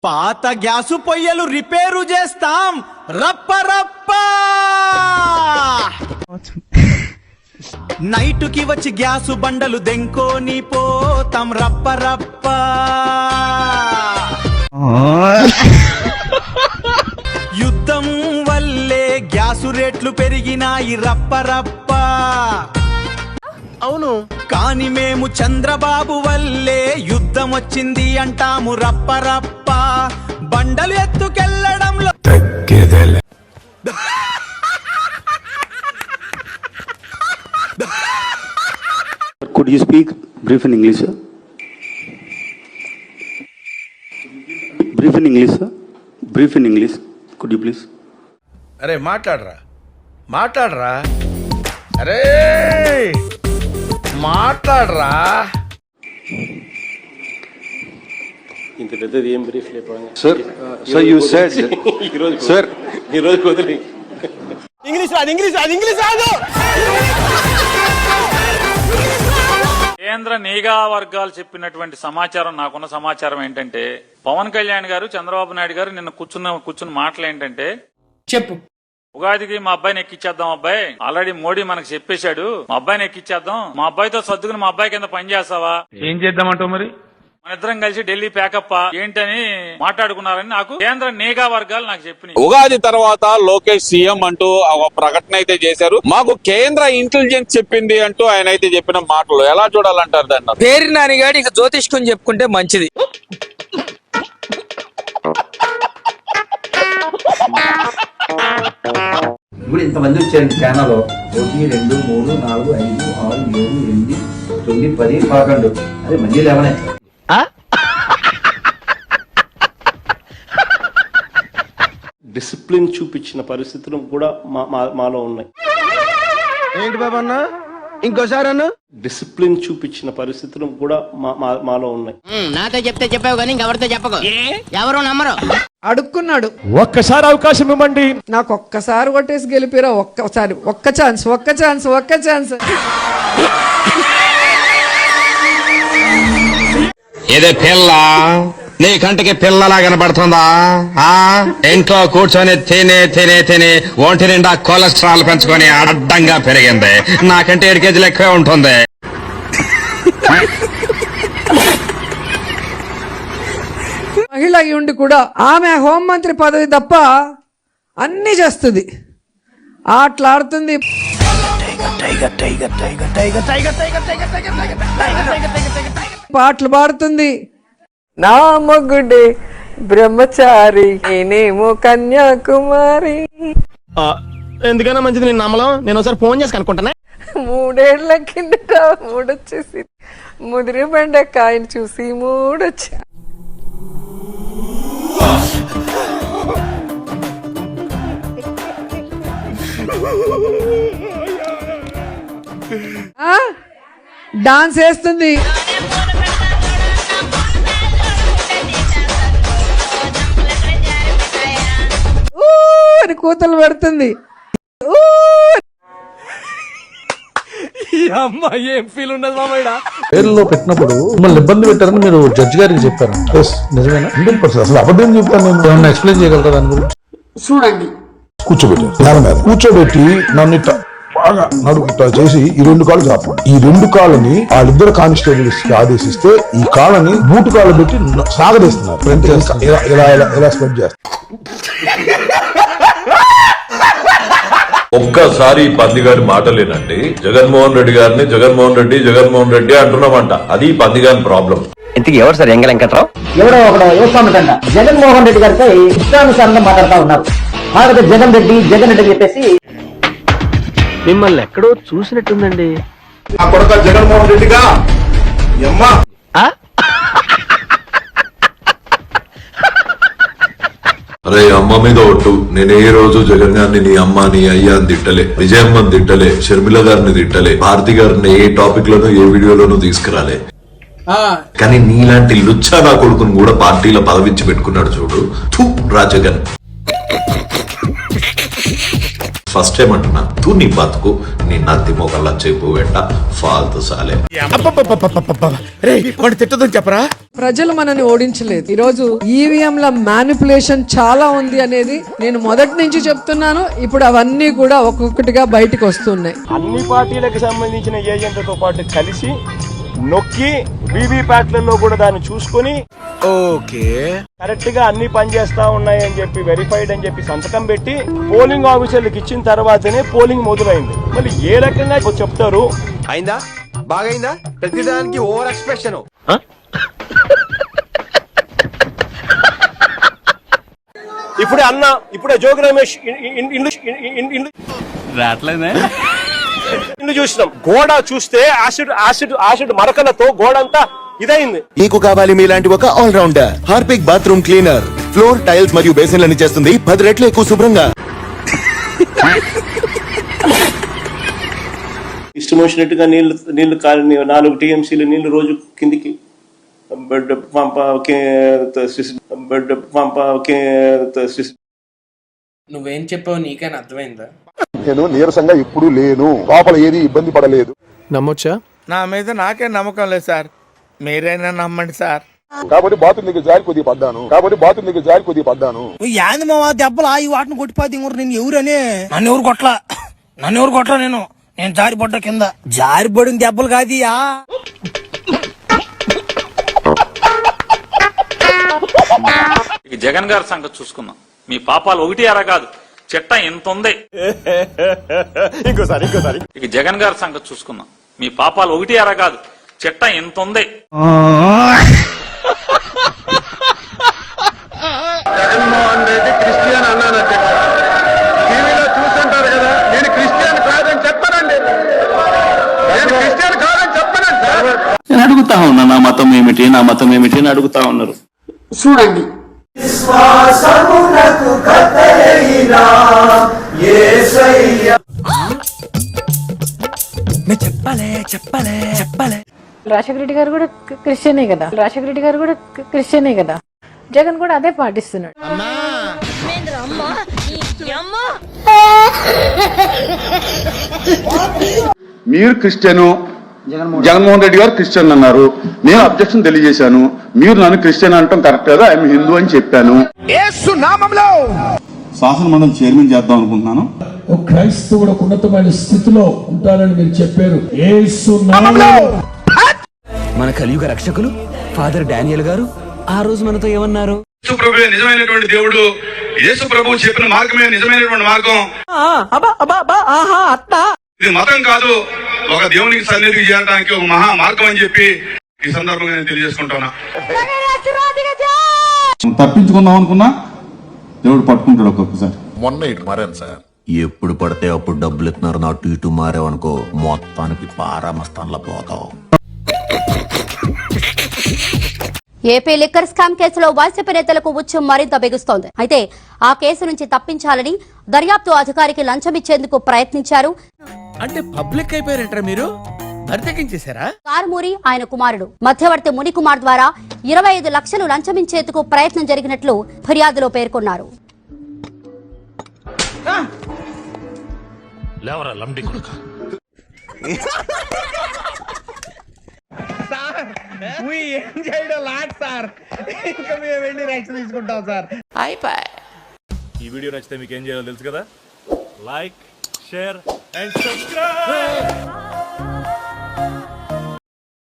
పాత gas పొయ్యలు repair చేస్తాం రప్ప రప్ప. నైటుకి వచ్చి గ్యాసు బండలు దెంకోని పోతాం రప్ప రప్ప. యుద్ధం వల్లే గ్యాసు రేట్లు పెరిగినాయి రప్ప రప్ప. అవును, కాని మేము చంద్రబాబు వల్లే యుద్ధం వచ్చింది అంటాము రప్ప రప్ప. బండలు ఎత్తుకెళ్లడంలో Could you speak brief in English, sir? Brief in English, sir. Brief in English. Could you please? అరే మాట్లాడరా మాట్లాడరా, అరే మాట్లాడరా. ఇంత పెద్దది ఏం బ్రీఫ్ లేకపోవడం Sir, you said, sir. ఈరోజు వదిలి ఇంగ్లీష్ రాదు, ఇంగ్లీష్ రాదు, ఇంగ్లీష్ రాదు. కేంద్ర నిఘా వర్గాలు చెప్పినటువంటి సమాచారం, నాకున్న సమాచారం ఏంటంటే పవన్ కళ్యాణ్ గారు, చంద్రబాబు నాయుడు గారు నిన్న కూర్చున్న మాటలు ఏంటంటే, చెప్పు, ఉగాదికి మా అబ్బాయిని ఎక్కిచ్చేద్దాం, అబ్బాయి ఆల్రెడీ మోడీ మనకు చెప్పేశాడు, మా అబ్బాయిని ఎక్కిచ్చేద్దాం, మా అబ్బాయితో సర్దుకుని మా అబ్బాయి కింద పని చేస్తావా, ఏం చేద్దామంటావు మరి, మన ఇద్దరం కలిసి ఢిల్లీ ప్యాకప్ ఏంటని మాట్లాడుకున్నారని నాకు కేంద్ర నిఘా వర్గాలు నాకు చెప్పినాయి. ఉగాది తర్వాత లోకేష్ సీఎం అంటూ ఒక ప్రకటన అయితే చేశారు. మాకు కేంద్ర ఇంటెలిజెన్స్ చెప్పింది అంటూ ఆయన అయితే చెప్పిన మాటలు ఎలా చూడాలంటారు దాన్ని? పేరు నానిగాడు ఇక జ్యోతిష్కం చెప్పుకుంటే మంచిది. ఇప్పుడు ఇంతమంది వచ్చారండి ఛానల్. 1 2 3 4 5 6 7 8 9 10 11. అదే మంది లేవనే. డిసిప్లిన్ చూపించిన పరిస్థితులు కూడా మాలో ఉన్నాయి. ఏంటి బాబా అన్న, ఇంకోసారి అన్న. డిసిప్లిన్ చూపించిన పరిస్థితులు కూడా మాలో ఉన్నాయి. నాతో చెప్తే చెప్పావు కానీ ఇంకెవరితో చెప్పకు, ఎవరు నమ్మరు. అడుక్కున్నాడు, ఒక్కసారి అవకాశం ఇవ్వండి, నాకు ఒక్కసారి కొట్టేసి గెలిపిరా, ఒక్కసారి, ఒక్క ఛాన్స్, ఒక్క ఛాన్స్, ఒక్క ఛాన్స్. ఇదే పిల్ల నీ కంటికి పిల్లలా కనబడుతుందా? ఇంట్లో కూర్చొని తినే తినే తిని ఒంటి నిండా కొలెస్ట్రాల్ పెంచుకొని అడ్డంగా పెరిగింది. నాకంటే 7 కేజీలు ఎక్కువే ఉంటుంది. మహిళ అయి ఉండి కూడా ఆమె హోంమంత్రి పదవి తప్ప అన్ని చేస్తుంది, ఆటలాడుతుంది, పాటలు పాడుతుంది. నా మొగ్గుడే బ్రహ్మచారి, నేనేమో కన్యాకుమారి. ఎందుకైనా మంచిది నేను నమ్మలం. నేను ఒకసారి ఫోన్ చేసి కనుక్కుంటానే. 3 ఏళ్ల కిందట మూడొచ్చేసి, ముదిరి బెండకాయని చూసి మూడొచ్చా. డాన్స్ వేస్తుంది, అని కూతలు పెడుతుంది. ఏం ఫీల్ ఉండదు మామయ్య. పేర్లో పెట్టినప్పుడు మిమ్మల్ని ఇబ్బంది పెట్టారని మీరు జడ్జి గారికి చెప్పారు. నిజమేనా? 100%. అసలు అబద్ధం చెప్తాను నేను. ఏమన్నా ఎక్స్ప్లెయిన్ చేయగలరా దాని గురించి? చూడండి, కూర్చోబెట్టి నన్ను ఇట్లా బాగా నడుపుతా చేసి ఈ 2 కాళ్ళు చాపు. ఈ 2 కాళ్ళని వాళ్ళిద్దరు కానిస్టేబుల్స్ కి ఆదేశిస్తే ఈ కాళ్ళని బూటు కాళ్ళు పెట్టి సాగదీస్తున్నారు. ఇలా స్ప్రెడ్ చేస్తారు. ఒక్కసారి పందిగారి మాటలేనండి, జగన్మోహన్ రెడ్డి గారిని జగన్మోహన్ రెడ్డి అంటున్నామంట. అది పందిగారి ప్రాబ్లం. ఇంతకీ ఎవరు సార్ ఎంగ వెంకట్రావు? ఎవడో ఒకడో వేస్తామంట. జగన్మోహన్ రెడ్డి గారిపై ఇష్టానుసారంగా మాట్లాడుతూ ఉన్నారు. అలాగే జగన్ రెడ్డి చెప్పేసి మిమ్మల్ని ఎక్కడో చూసినట్టుందండి. ఆ కొడుక జగన్మోహన్ రెడ్డిగా అరే అమ్మ మీద ఒట్టు, నేను ఏ రోజు జగన్ గారిని నీ అమ్మ నీ అయ్యా అని తిట్టలే, విజయమ్మని తిట్టలే, షర్మిల గారిని తిట్టలే, భారతి గారిని ఏ టాపిక్ లోనూ ఏ వీడియోలోనూ తీసుకురాలే. కానీ నీలాంటి లుచ్చా నా కొడుకును కూడా పార్టీలో పదవిచ్చి పెట్టుకున్నాడు చూడు. థూ రా జగన్. ఫస్ట్ టైం అంటున్నా తూ నీ బతుకు నీ నత్తి మొగల్లా చెప్పు వెంట ఫాల్తు సాలే. తిట్టదని చెప్పరా. ప్రజలు మనని ఓడించలేదు. ఈరోజు ఈవీఎంల మ్యానిపులేషన్ చాలా ఉంది అనేది నేను మొదటి నుంచి చెప్తున్నాను. ఇప్పుడు అవన్నీ కూడా ఒక్కొక్కటిగా బయటకు వస్తున్నాయి. అన్ని పార్టీలకు సంబంధించిన ఏజెంట్లతో పాటు కలిసి నొక్కి వీవీప్యాట్లలో కూడా దాన్ని చూసుకొని ఓకే కరెక్ట్ గా అన్ని పనిచేస్తా ఉన్నాయి అని చెప్పి వెరిఫైడ్ అని చెప్పి సంతకం పెట్టి పోలింగ్ ఆఫీసర్లకు ఇచ్చిన తర్వాతనే పోలింగ్ మొదలైంది. మళ్ళీ ఏ రకంగా చెప్తారు? అయిందా? బాగైందా? ప్రతిదానికి ఓవర్ ఎక్స్ప్రెషన్. ఇప్పుడే అన్న ఇప్పుడే జోగి రమేష్ ఇల్లు చూసినాం. గోడ చూస్తే యాసిడ్ మరకలతో గోడ అంతా ఇదైంది. మీకు కావాలి మీలాంటి ఒక all rounder Harpic bathroom cleaner. Floor, tiles మరియు బేసిన్లని చేస్తుంది 10 రెట్లు ఎక్కువ శుభ్రంగా. ఇష్టం వచ్చినట్టుగా నీళ్లు 4 టీఎంసీలు నీళ్లు రోజు కిందికి నువ్వేం చెప్పావు నీకైనా అర్థమైందా? నేను నీరసంగా ఇప్పుడు లేను, లోపల ఏది ఇబ్బంది పడలేదు. నమ్మొచ్చా? నా మీద నాకే నమ్మకం లేదు సార్, మీరైనా నమ్మండి సార్. కాబట్టి బాత్రూమ్ దగ్గర జారి కొద్దిగా పడ్డాను. యాంది మావా దెబ్బలు ఈ వాటిని కొట్టిపోతే నేను ఎవరని నన్ను ఎవరు కొట్ల నేను జారిపడ్డ కింద జారిపడిన దెబ్బలు కాదియా. ఇక జగన్ గారి సంగతి చూసుకుందాం. మీ పాపాలు 1 అర కాదు, చట్టం ఎంత ఉంది. ఇంకోసారి ఇక జగన్ గారి సంగతి చూసుకుందాం. మీ పాపాలు 1 అర కాదు, చట్టం ఎంత ఉంది. జగన్మోహన్ రెడ్డి క్రిస్టియన్ అన్నాను, టీవీలో చూస్తుంటారు కదా. నేను క్రిస్టియన్ కాదని చెప్పనండి, నేను అడుగుతా ఉన్నా నా మతం ఏమిటి అని అడుగుతా ఉన్నారు. చూడండి చెప్పాలే. రాజశేఖర రెడ్డి గారు కూడా క్రిస్టియనే కదా. జగన్ కూడా అదే పాటిస్తున్నాడు. మీరు క్రిస్టియను, జగన్మోహన్ రెడ్డి గారు క్రిస్టియన్ అన్నారు. నేను అబ్జెక్షన్ తెలియజేశాను. మీరు నన్ను క్రిస్టియన్ అంటాం కరెక్ట్ కదా, ఐఎమ్ హిందూ అని చెప్పాను. శాసనమండలి చైర్మన్ చేద్దాం అనుకుంటున్నాను. ఒక క్రైస్తవుడు ఉన్నతమైన స్థితిలో ఉంటారని మీరు చెప్పారు. మన కలియుగ రక్షకులు ఫాదర్ డానియల్ గారు ఆ రోజు మనతో ఏమన్నారు? యేసు ప్రభువే నిజమైనటువంటి దేవుడు, యేసు ప్రభువు చెప్పిన మార్గమే నిజమైనటువంటి మార్గం, ఇది మతం కాదు, ఒక దేవునికి సన్నిధికి చేరడానికి ఒక మహా మార్గం అని చెప్పి ఈ సందర్భంగా నేను తెలియజేసుకుంటున్నా. తప్పించుకుందాం అనుకున్నా దేవుడు పట్టుకుంటాడు ఒక్కొక్కసారి. మొన్న ఇటు మారాను సార్. ఎప్పుడు పడితే అప్పుడు డబ్బులు ఇస్తున్నారు, అటు ఇటు మారేవనుకో మొత్తానికి పారామస్తాన్లా పోతావు. ఏపీ లిక్కర్ స్కామ్ కేసులో వైసీపీ నేతలకు ఉచ్చం మరింత బిగుస్తోంది. అయితే ఆ కేసు నుంచి తప్పించాలని దర్యాప్తు అధికారికి లంచం ఇచ్చేందుకు ప్రయత్నించారు. అంటే పబ్లిక్ అయిపోయారంటారా మీరు? బరితెక్కించేశారా? కారుమూరి ఆయన కుమారుడు మధ్యవర్తి మునికుమార్ ద్వారా 25 లక్షలు లంచమించేందుకు ప్రయత్నం జరిగినట్లు ఫిర్యాదులో పేర్కొన్నారు. ఈ వీడియో నచ్చితే మీకు ఏం చేయాలో తెలుసు కదా. Like, share and subscribe.